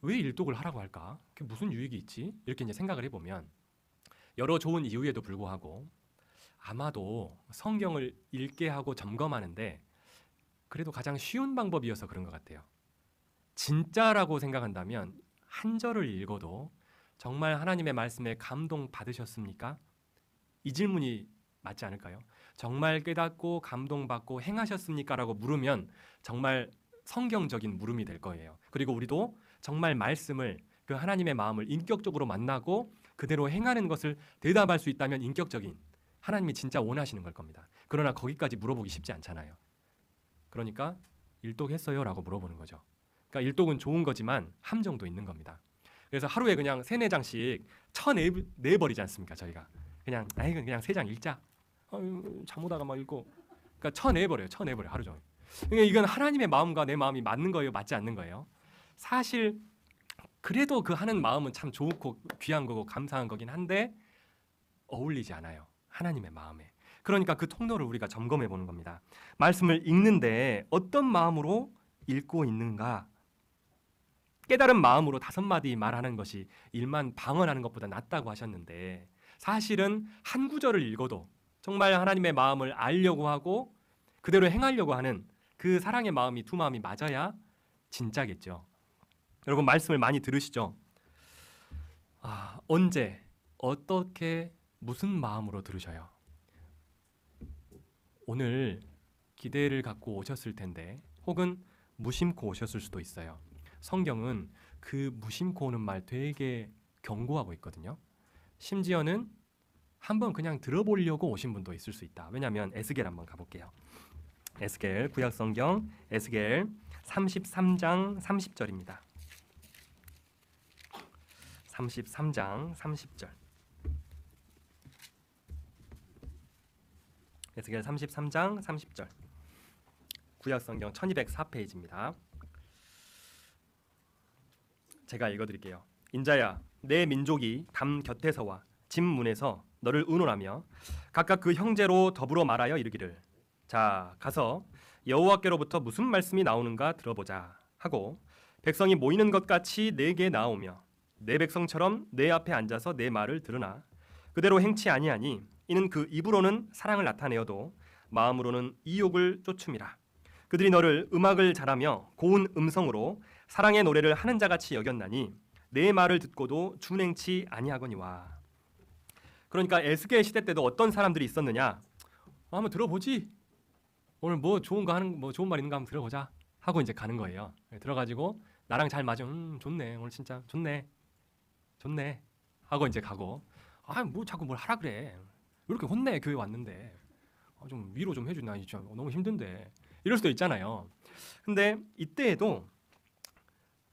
왜 일독을 하라고 할까? 그게 무슨 유익이 있지? 이렇게 이제 생각을 해보면 여러 좋은 이유에도 불구하고 아마도 성경을 읽게 하고 점검하는데 그래도 가장 쉬운 방법이어서 그런 것 같아요. 진짜라고 생각한다면 한 절을 읽어도 정말 하나님의 말씀에 감동 받으셨습니까? 이 질문이 맞지 않을까요? 정말 깨닫고 감동받고 행하셨습니까? 라고 물으면 정말 성경적인 물음이 될 거예요. 그리고 우리도 정말 말씀을 그 하나님의 마음을 인격적으로 만나고 그대로 행하는 것을 대답할 수 있다면 인격적인 하나님이 진짜 원하시는 걸 겁니다. 그러나 거기까지 물어보기 쉽지 않잖아요. 그러니까 일독했어요? 라고 물어보는 거죠. 그러니까 일독은 좋은 거지만 함정도 있는 겁니다. 그래서 하루에 그냥 3-4장씩 쳐내버리지 않습니까? 저희가 그냥 그냥 3장 읽자. 잠오다가 막 읽고 그러니까 쳐내버려 하루 종일. 그러니까 이건 하나님의 마음과 내 마음이 맞는 거예요? 맞지 않는 거예요? 사실 그래도 그 하는 마음은 참 좋고 귀한 거고 감사한 거긴 한데 어울리지 않아요. 하나님의 마음에. 그러니까 그 통로를 우리가 점검해 보는 겁니다. 말씀을 읽는데 어떤 마음으로 읽고 있는가? 깨달은 마음으로 5마디 말하는 것이 일만 방언하는 것보다 낫다고 하셨는데 사실은 한 구절을 읽어도 정말 하나님의 마음을 알려고 하고 그대로 행하려고 하는 그 사랑의 마음이 두 마음이 맞아야 진짜겠죠. 여러분 말씀을 많이 들으시죠? 언제 어떻게 무슨 마음으로 들으셔요? 오늘 기대를 갖고 오셨을 텐데 혹은 무심코 오셨을 수도 있어요. 성경은 그 무심코 오는 말 되게 경고하고 있거든요. 심지어는 한번 그냥 들어보려고 오신 분도 있을 수 있다. 왜냐하면 에스겔 한번 가볼게요. 에스겔 구약성경 에스겔 33장 30절입니다. 33장 30절. 에스겔 33장 30절. 구약성경 1204페이지입니다. 제가 읽어드릴게요. 인자야, 내 민족이 담 곁에서와 집 문에서 너를 의논하며 각각 그 형제로 더불어 말하여 이르기를 자 가서 여호와께로부터 무슨 말씀이 나오는가 들어보자 하고 백성이 모이는 것 같이 내게 나오며 내 백성처럼 내 앞에 앉아서 내 말을 들으나 그대로 행치 아니하니 이는 그 입으로는 사랑을 나타내어도 마음으로는 이욕을 쫓음이라. 그들이 너를 음악을 잘하며 고운 음성으로 사랑의 노래를 하는 자같이 여겼나니 내 말을 듣고도 준행치 아니하거니와. 그러니까 에스겔 시대 때도 어떤 사람들이 있었느냐? 한번 들어보지. 오늘 뭐 좋은 거 하는 뭐 좋은 말 있는 거 한번 들어보자 하고 이제 가는 거예요. 들어가지고 나랑 잘 맞아. 좋네. 오늘 진짜 좋네. 하고 이제 가고. 뭐 자꾸 뭘 하라 그래. 왜 이렇게 혼내 교회 왔는데. 좀 위로 좀 해줘. 나 진짜 너무 힘든데. 이럴 수도 있잖아요. 근데 이때에도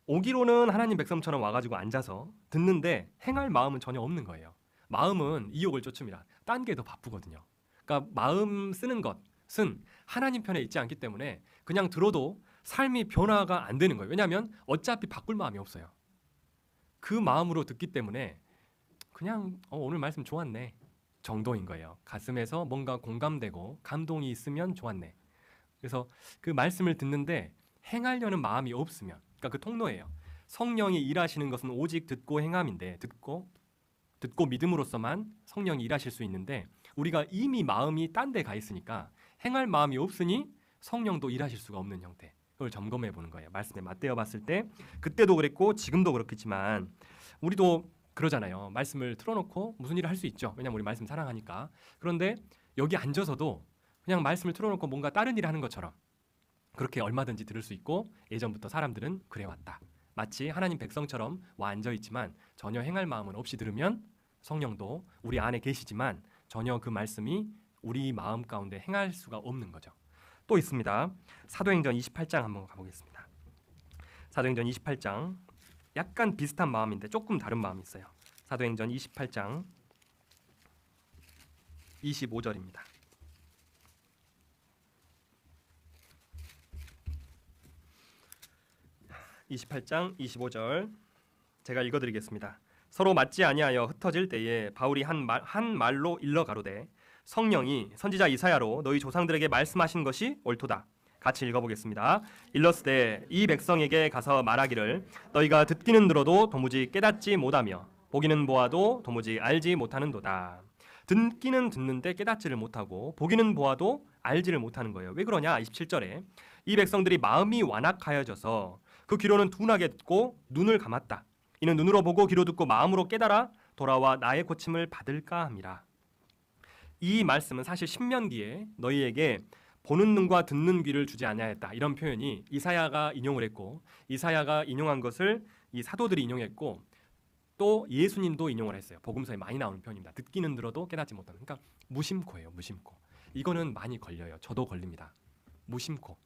오기로는 하나님 백성처럼 와가지고 앉아서 듣는데 행할 마음은 전혀 없는 거예요. 마음은 이욕을 쫓음이라. 딴 게 더 바쁘거든요. 그러니까 마음 쓰는 것은 하나님 편에 있지 않기 때문에 그냥 들어도 삶이 변화가 안 되는 거예요. 왜냐하면 어차피 바꿀 마음이 없어요. 그 마음으로 듣기 때문에 그냥 오늘 말씀 좋았네 정도인 거예요. 가슴에서 뭔가 공감되고 감동이 있으면 좋았네. 그래서 그 말씀을 듣는데 행하려는 마음이 없으면 그러니까 그 통로예요. 성령이 일하시는 것은 오직 듣고 행함인데 듣고 믿음으로서만 성령이 일하실 수 있는데 우리가 이미 마음이 딴 데 가 있으니까 행할 마음이 없으니 성령도 일하실 수가 없는 형태. 그걸 점검해 보는 거예요. 말씀에 맞대어 봤을 때 그때도 그랬고 지금도 그렇겠지만 우리도 그러잖아요. 말씀을 틀어놓고 무슨 일을 할 수 있죠. 왜냐면 우리 말씀 사랑하니까. 그런데 여기 앉아서도 그냥 말씀을 틀어놓고 뭔가 다른 일을 하는 것처럼 그렇게 얼마든지 들을 수 있고 예전부터 사람들은 그래왔다. 마치 하나님 백성처럼 와 앉아있지만 전혀 행할 마음은 없이 들으면 성령도 우리 안에 계시지만 전혀 그 말씀이 우리 마음 가운데 행할 수가 없는 거죠. 또 있습니다. 사도행전 28장 한번 가보겠습니다. 사도행전 28장 약간 비슷한 마음인데 조금 다른 마음이 있어요. 사도행전 28장 25절입니다. 28장 25절 제가 읽어드리겠습니다. 서로 맞지 아니하여 흩어질 때에 바울이 한 말로 일러 가로되 성령이 선지자 이사야로 너희 조상들에게 말씀하신 것이 옳도다. 같이 읽어보겠습니다. 일러스되 이 백성에게 가서 말하기를 너희가 듣기는 들어도 도무지 깨닫지 못하며 보기는 보아도 도무지 알지 못하는도다. 듣기는 듣는데 깨닫지를 못하고 보기는 보아도 알지를 못하는 거예요. 왜 그러냐? 27절에 이 백성들이 마음이 완악하여져서 그 귀로는 둔하게 듣고 눈을 감았다. 이는 눈으로 보고 귀로 듣고 마음으로 깨달아 돌아와 나의 고침을 받을까 함이라. 이 말씀은 사실 신명기에 너희에게 보는 눈과 듣는 귀를 주지 아니하였다. 이런 표현이 이사야가 인용을 했고 이사야가 인용한 것을 이 사도들이 인용했고 또 예수님도 인용을 했어요. 복음서에 많이 나오는 표현입니다. 듣기는 들어도 깨닫지 못하는. 그러니까 무심코예요. 무심코. 이거는 많이 걸려요. 저도 걸립니다. 무심코.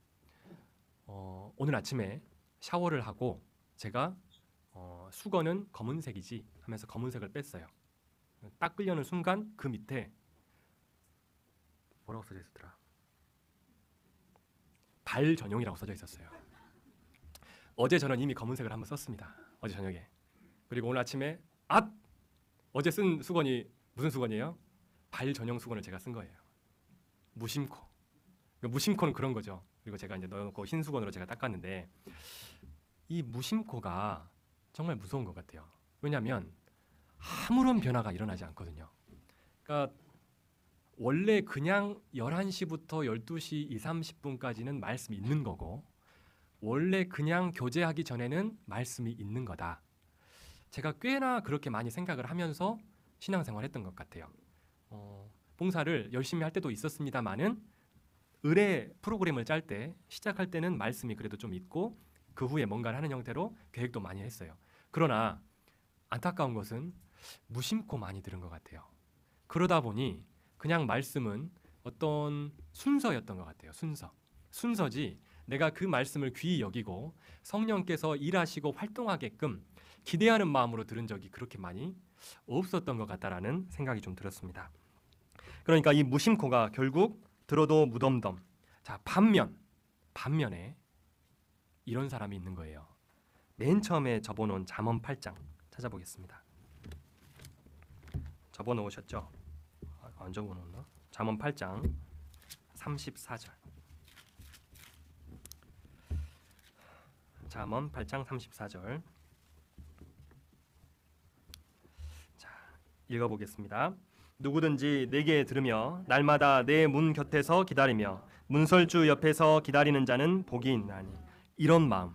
오늘 아침에 샤워를 하고 제가 수건은 검은색이지 하면서 검은색을 뺐어요. 닦으려는 순간 그 밑에 뭐라고 써져 있었더라? 발 전용이라고 써져 있었어요. 어제 저는 이미 검은색을 한번 썼습니다. 어제 저녁에. 그리고 오늘 아침에 어제 쓴 수건이 무슨 수건이에요? 발 전용 수건을 제가 쓴 거예요. 무심코. 무심코는 그런 거죠. 그리고 제가 이제 넣어놓고 흰 수건으로 제가 닦았는데 이 무심코가 정말 무서운 것 같아요. 왜냐하면 아무런 변화가 일어나지 않거든요. 그러니까 원래 그냥 11시부터 12시 20, 30분까지는 말씀이 있는 거고 원래 그냥 교제하기 전에는 말씀이 있는 거다. 제가 꽤나 그렇게 많이 생각을 하면서 신앙생활을 했던 것 같아요. 봉사를 열심히 할 때도 있었습니다만은 의뢰 프로그램을 짤 때 시작할 때는 말씀이 그래도 좀 있고 그 후에 뭔가를 하는 형태로 계획도 많이 했어요. 그러나 안타까운 것은 무심코 많이 들은 것 같아요. 그러다 보니 그냥 말씀은 어떤 순서였던 것 같아요. 순서지 내가 그 말씀을 귀히 여기고 성령께서 일하시고 활동하게끔 기대하는 마음으로 들은 적이 그렇게 많이 없었던 것 같다라는 생각이 좀 들었습니다. 그러니까 이 무심코가 결국 들어도 무덤덤. 자, 반면에 이런 사람이 있는 거예요. 맨 처음에 접어놓은 잠언 8장 찾아보겠습니다. 접어놓으셨죠? 안 적어놓나? 잠언 8장 34절. 잠언 8장 34절. 자, 읽어보겠습니다. 누구든지 내게 들으며 날마다 내 문 곁에서 기다리며 문설주 옆에서 기다리는 자는 복이 있나니. 이런 마음.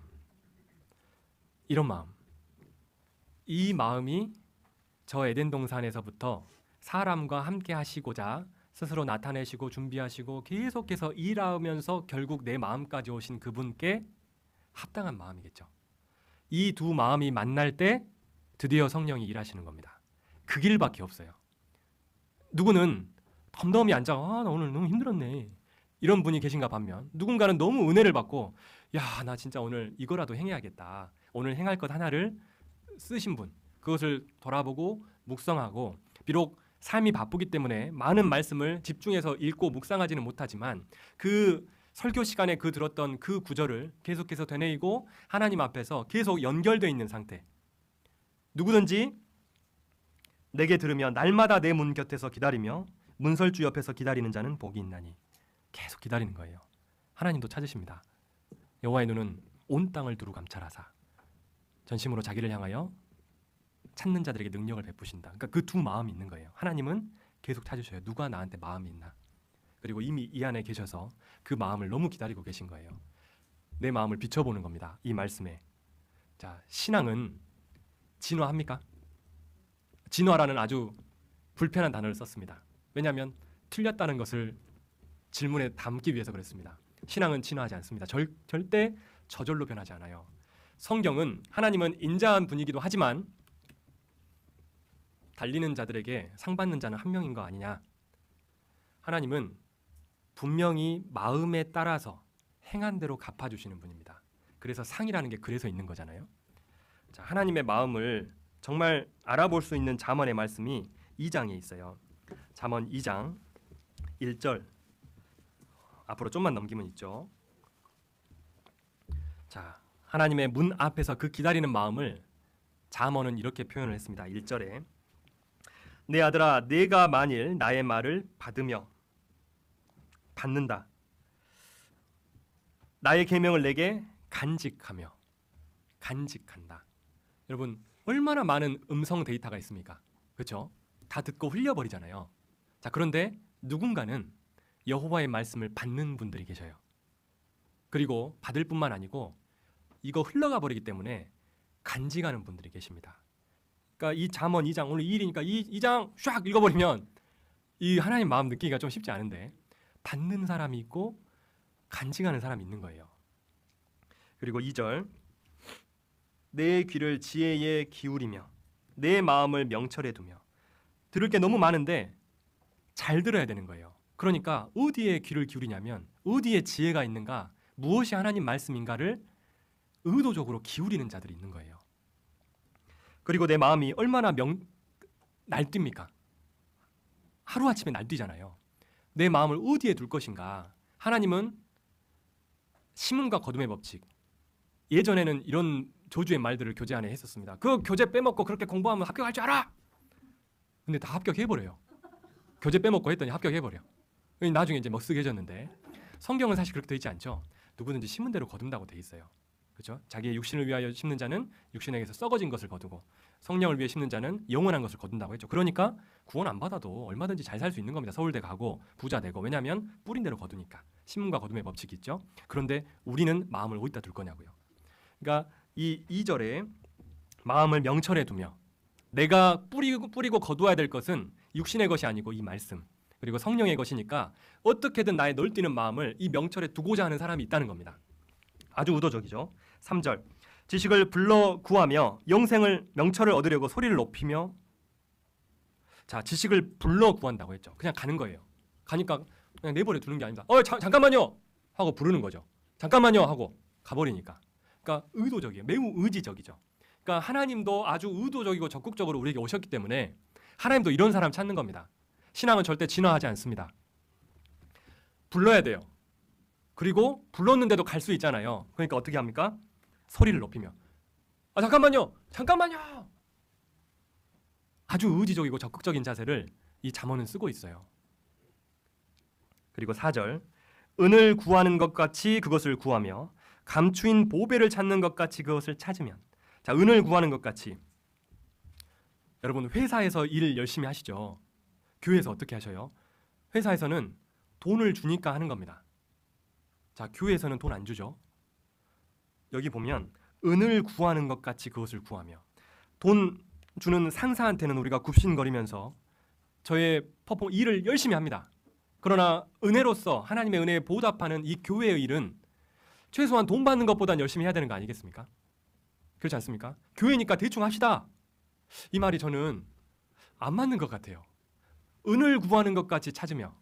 이 마음이 저 에덴 동산에서부터 사람과 함께 하시고자 스스로 나타내시고 준비하시고 계속해서 일하면서 결국 내 마음까지 오신 그분께 합당한 마음이겠죠. 이 두 마음이 만날 때 드디어 성령이 일하시는 겁니다. 그 길밖에 없어요. 누구는 덤덤히 앉아 나 오늘 너무 힘들었네 이런 분이 계신가 반면 누군가는 너무 은혜를 받고 나 진짜 오늘 이거라도 행해야겠다. 오늘 행할 것 하나를 쓰신 분 그것을 돌아보고 묵상하고 비록 삶이 바쁘기 때문에 많은 말씀을 집중해서 읽고 묵상하지는 못하지만 그 설교 시간에 들었던 그 구절을 계속해서 되뇌이고 하나님 앞에서 계속 연결되어 있는 상태. 누구든지 내게 들으며 날마다 내 문 곁에서 기다리며 문설주 옆에서 기다리는 자는 복이 있나니. 계속 기다리는 거예요. 하나님도 찾으십니다. 여호와의 눈은 온 땅을 두루 감찰하사 전심으로 자기를 향하여 찾는 자들에게 능력을 베푸신다. 그러니까 그 두 마음이 있는 거예요. 하나님은 계속 찾으셔요. 누가 나한테 마음이 있나. 그리고 이미 이 안에 계셔서 그 마음을 너무 기다리고 계신 거예요. 내 마음을 비춰보는 겁니다. 이 말씀에. 자, 신앙은 진화합니까? 진화라는 아주 불편한 단어를 썼습니다. 왜냐하면 틀렸다는 것을 질문에 담기 위해서 그랬습니다. 신앙은 진화하지 않습니다. 절대 저절로 변하지 않아요. 성경은 하나님은 인자한 분이기도 하지만 달리는 자들에게 상 받는 자는 한 명인 거 아니냐. 하나님은 분명히 마음에 따라서 행한 대로 갚아주시는 분입니다. 그래서 상이라는 게 그래서 있는 거잖아요. 자, 하나님의 마음을 정말 알아볼 수 있는 잠언의 말씀이 2장에 있어요. 잠언 2장 1절 앞으로 좀만 넘기면 있죠. 자, 하나님의 문 앞에서 그 기다리는 마음을 잠언은 이렇게 표현을 했습니다. 1절에 내 아들아 내가 만일 나의 말을 받는다. 나의 계명을 내게 간직하며 간직한다. 여러분 얼마나 많은 음성 데이터가 있습니까? 그렇죠? 다 듣고 흘려버리잖아요. 자, 그런데 누군가는 여호와의 말씀을 받는 분들이 계셔요. 그리고 받을 뿐만 아니고 이거 흘러가 버리기 때문에 간직하는 분들이 계십니다. 그러니까 이 잠언 2장 오늘 2일이니까 2장 샥 읽어버리면 이 하나님 마음 느끼기가 좀 쉽지 않은데 받는 사람이 있고 간직하는 사람이 있는 거예요. 그리고 2절 내 귀를 지혜에 기울이며 내 마음을 명철에 두며 들을 게 너무 많은데 잘 들어야 되는 거예요. 그러니까 어디에 귀를 기울이냐면 어디에 지혜가 있는가, 무엇이 하나님 말씀인가를 의도적으로 기울이는 자들이 있는 거예요. 그리고 내 마음이 얼마나 날뜁니까? 하루아침에 날뛰잖아요. 내 마음을 어디에 둘 것인가? 하나님은 심음과 거둠의 법칙, 예전에는 이런 조주의 말들을 교재 안에 했었습니다. 그 교재 빼먹고 그렇게 공부하면 합격할 줄 알아! 근데 다 합격해버려요. 교재 빼먹고 했더니 합격해버려. 나중에 이제 먹쓰게해졌는데 성경은 사실 그렇게 되어 있지 않죠. 누구든지 심은 대로 거둔다고 되어 있어요. 그렇죠? 자기의 육신을 위하여 심는 자는 육신에게서 썩어진 것을 거두고 성령을 위해 심는 자는 영원한 것을 거둔다고 했죠. 그러니까 구원 안 받아도 얼마든지 잘 살 수 있는 겁니다. 서울대 가고 부자 되고. 왜냐하면 뿌린 대로 거두니까. 심음과 거둠의 법칙이 있죠. 그런데 우리는 마음을 어디다 둘 거냐고요. 그러니까 이 2절에 마음을 명철에 두며 내가 뿌리고 거두어야 될 것은 육신의 것이 아니고 이 말씀 그리고 성령의 것이니까 어떻게든 나의 널뛰는 마음을 이 명철에 두고자 하는 사람이 있다는 겁니다. 아주 의도적이죠. 3절 지식을 불러 구하며 영생을 명철을 얻으려고 소리를 높이며. 자, 지식을 불러 구한다고 했죠. 그냥 가는 거예요. 가니까 그냥 내버려 두는 게 아닙니다. 잠깐만요 하고 부르는 거죠. 잠깐만요 하고 가버리니까. 그러니까 의도적이에요. 매우 의지적이죠. 그러니까 하나님도 아주 의도적이고 적극적으로 우리에게 오셨기 때문에 하나님도 이런 사람 찾는 겁니다. 신앙은 절대 진화하지 않습니다. 불러야 돼요. 그리고 불렀는데도 갈 수 있잖아요. 그러니까 어떻게 합니까? 소리를 높이며 잠깐만요. 아주 의지적이고 적극적인 자세를 이 잠언은 쓰고 있어요. 그리고 4절 은을 구하는 것 같이 그것을 구하며 감추인 보배를 찾는 것 같이 그것을 찾으면. 자, 은을 구하는 것 같이. 여러분 회사에서 일 열심히 하시죠. 교회에서 어떻게 하셔요? 회사에서는 돈을 주니까 하는 겁니다. 자, 교회에서는 돈 안 주죠. 여기 보면 은을 구하는 것 같이 그것을 구하며. 돈 주는 상사한테는 우리가 굽신거리면서 저의 일을 열심히 합니다. 그러나 은혜로서 하나님의 은혜에 보답하는 이 교회의 일은 최소한 돈 받는 것보단 열심히 해야 되는 거 아니겠습니까? 그렇지 않습니까? 교회니까 대충 합시다. 이 말이 저는 안 맞는 것 같아요. 은을 구하는 것 같이 찾으며.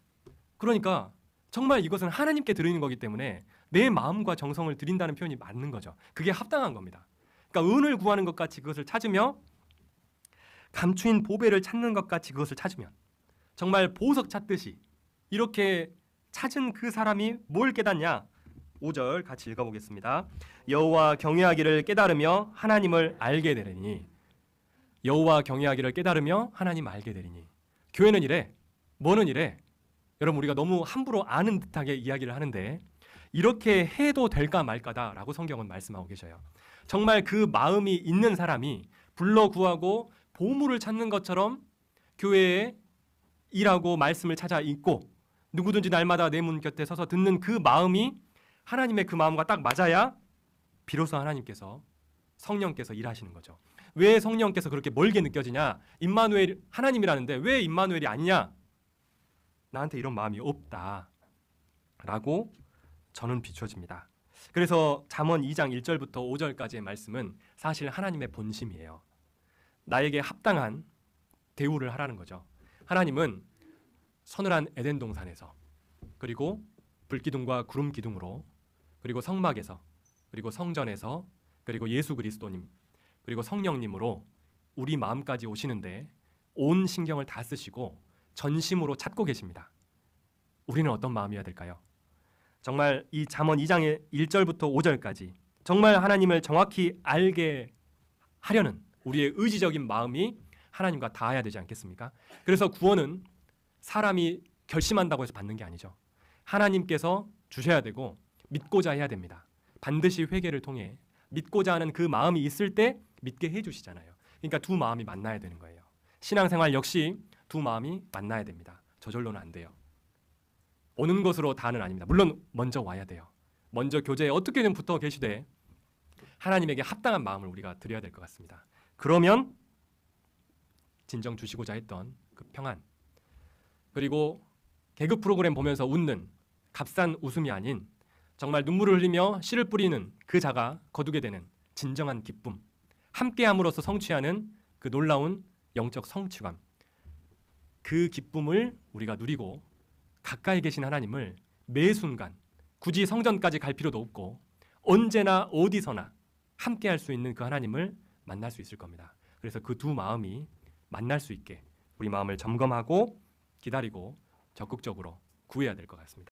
그러니까 정말 이것은 하나님께 드리는 거기 때문에 내 마음과 정성을 드린다는 표현이 맞는 거죠. 그게 합당한 겁니다. 그러니까 은을 구하는 것 같이 그것을 찾으며 감추인 보배를 찾는 것 같이 그것을 찾으면. 정말 보석 찾듯이 이렇게 찾은 그 사람이 뭘 깨닫냐? 5절 같이 읽어보겠습니다. 여호와 경외하기를 깨달으며 하나님을 알게 되리니. 여호와 경외하기를 깨달으며 하나님 알게 되리니. 교회는 이래. 뭐는 이래. 여러분 우리가 너무 함부로 아는 듯하게 이야기를 하는데 이렇게 해도 될까 말까다라고 성경은 말씀하고 계셔요. 정말 그 마음이 있는 사람이 불러 구하고 보물을 찾는 것처럼 교회에 일하고 말씀을 찾아 읽고 누구든지 날마다 내 문 곁에 서서 듣는 그 마음이 하나님의 그 마음과 딱 맞아야 비로소 하나님께서 성령께서 일하시는 거죠. 왜 성령께서 그렇게 멀게 느껴지냐? 임마누엘 하나님이라는데 왜 임마누엘이 아니냐? 나한테 이런 마음이 없다라고 저는 비춰집니다. 그래서 잠언 2장 1절부터 5절까지의 말씀은 사실 하나님의 본심이에요. 나에게 합당한 대우를 하라는 거죠. 하나님은 서늘한 에덴 동산에서 그리고 불기둥과 구름 기둥으로 그리고 성막에서 그리고 성전에서 그리고 예수 그리스도님 그리고 성령님으로 우리 마음까지 오시는데 온 신경을 다 쓰시고 전심으로 찾고 계십니다. 우리는 어떤 마음이어야 될까요? 정말 이 잠언 2장의 1절부터 5절까지 정말 하나님을 정확히 알게 하려는 우리의 의지적인 마음이 하나님과 닿아야 되지 않겠습니까? 그래서 구원은 사람이 결심한다고 해서 받는 게 아니죠. 하나님께서 주셔야 되고 믿고자 해야 됩니다. 반드시 회개를 통해 믿고자 하는 그 마음이 있을 때 믿게 해주시잖아요. 그러니까 두 마음이 만나야 되는 거예요. 신앙생활 역시 두 마음이 만나야 됩니다. 저절로는 안 돼요. 오는 것으로 다는 아닙니다. 물론 먼저 와야 돼요. 먼저 교제에 어떻게든 붙어 계시되 하나님에게 합당한 마음을 우리가 드려야 될 것 같습니다. 그러면 진정 주시고자 했던 그 평안, 그리고 개그 프로그램 보면서 웃는 값싼 웃음이 아닌 정말 눈물을 흘리며 씨를 뿌리는 그 자가 거두게 되는 진정한 기쁨, 함께함으로써 성취하는 그 놀라운 영적 성취감, 그 기쁨을 우리가 누리고 가까이 계신 하나님을 매 순간 굳이 성전까지 갈 필요도 없고 언제나 어디서나 함께할 수 있는 그 하나님을 만날 수 있을 겁니다. 그래서 그 두 마음이 만날 수 있게 우리 마음을 점검하고 기다리고 적극적으로 구해야 될 것 같습니다.